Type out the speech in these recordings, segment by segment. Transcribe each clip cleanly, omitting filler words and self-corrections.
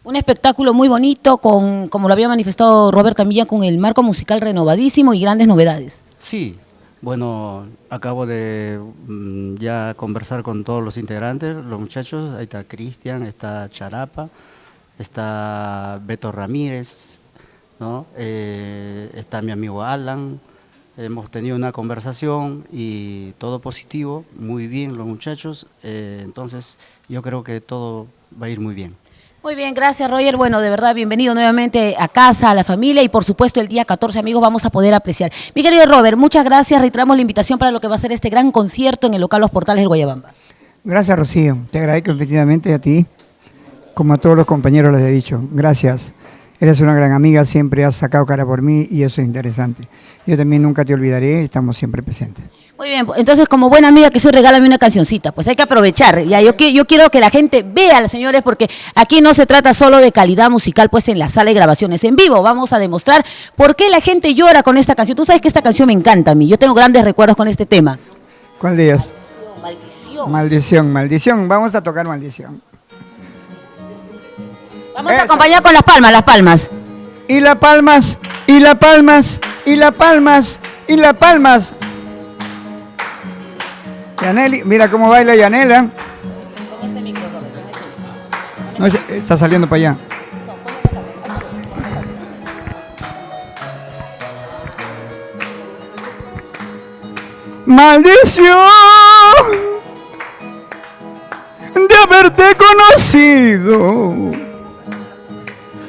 Un espectáculo muy bonito, como lo había manifestado Roberto Millán, con el marco musical renovadísimo y grandes novedades. Sí, bueno, acabo de ya conversar con todos los integrantes, los muchachos. Ahí está Cristian, está Charapa, está Beto Ramírez, ¿no? Está mi amigo Alan. Hemos tenido una conversación y todo positivo, muy bien los muchachos. Entonces yo creo que todo va a ir muy bien. Muy bien, gracias Roger. Bueno, de verdad, bienvenido nuevamente a casa, a la familia y por supuesto el día 14, amigos, vamos a poder apreciar. Mi querido Robert, muchas gracias. Reiteramos la invitación para lo que va a ser este gran concierto en el local Los Portales del Guayabamba. Gracias, Rocío. Te agradezco efectivamente a ti, como a todos los compañeros les he dicho. Gracias. Eres una gran amiga, siempre has sacado cara por mí y eso es interesante. Yo también nunca te olvidaré, estamos siempre presentes. Muy bien, entonces como buena amiga que soy, regálame una cancioncita, pues hay que aprovechar. Ya, yo quiero que la gente vea, señores, porque aquí no se trata solo de calidad musical, pues en la sala de grabaciones en vivo. Vamos a demostrar por qué la gente llora con esta canción. Tú sabes que esta canción me encanta a mí, yo tengo grandes recuerdos con este tema. ¿Cuál de ellas? Maldición. Maldición, maldición. Vamos a tocar maldición. Vamos a acompañar con las palmas, las palmas. Y las palmas, y las palmas, y las palmas, y las palmas. Yaneli, mira cómo baila Yanela. Con este micro, Robert, No, está saliendo para allá. Maldición de haberte conocido.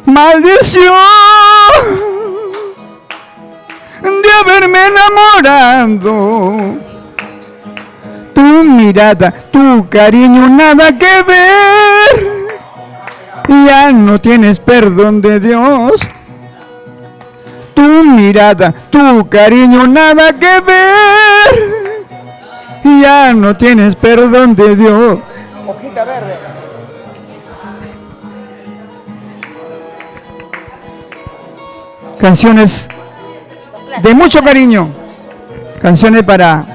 Maldición de haberme enamorado. Tu mirada, tu cariño, nada que ver. Ya no tienes perdón de Dios. Tu mirada, tu cariño, nada que ver. Ya no tienes perdón de Dios. Hojita verde. Canciones de mucho cariño. Canciones para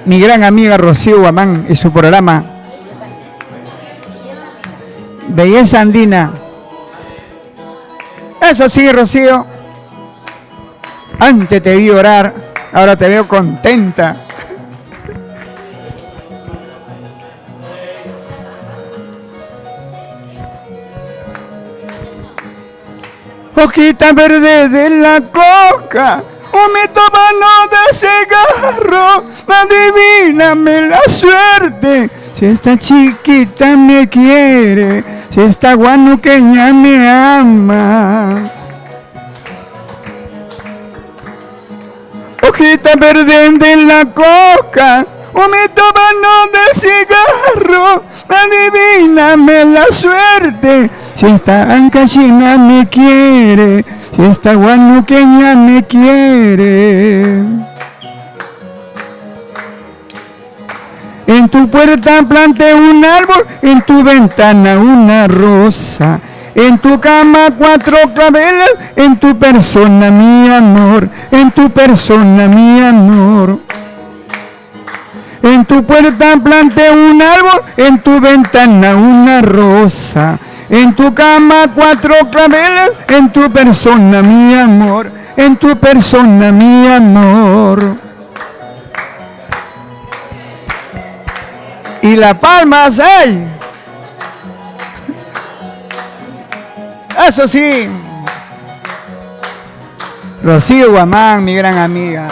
mi gran amiga Rocío Guamán y su programa Belleza Andina. Eso sí, Rocío. Antes te vi orar, ahora te veo contenta. Hojita verde de la coca, humito mano de cigarro, adivíname la suerte. Si esta chiquita me quiere, si esta guanuqueña me ama. Hojita verde de la coca, humito mano de cigarro, adivíname la suerte. Si esta ancachina me quiere, si esta guanuqueña me quiere. En tu puerta planté un árbol, en tu ventana una rosa. En tu cama 4 claveles, en tu persona mi amor, en tu persona mi amor. En tu puerta planté un árbol, en tu ventana una rosa. En tu cama 4 claveles, en tu persona mi amor, en tu persona mi amor. Y las palmas, ¡ay! Eso sí. Rocío Guamán, mi gran amiga.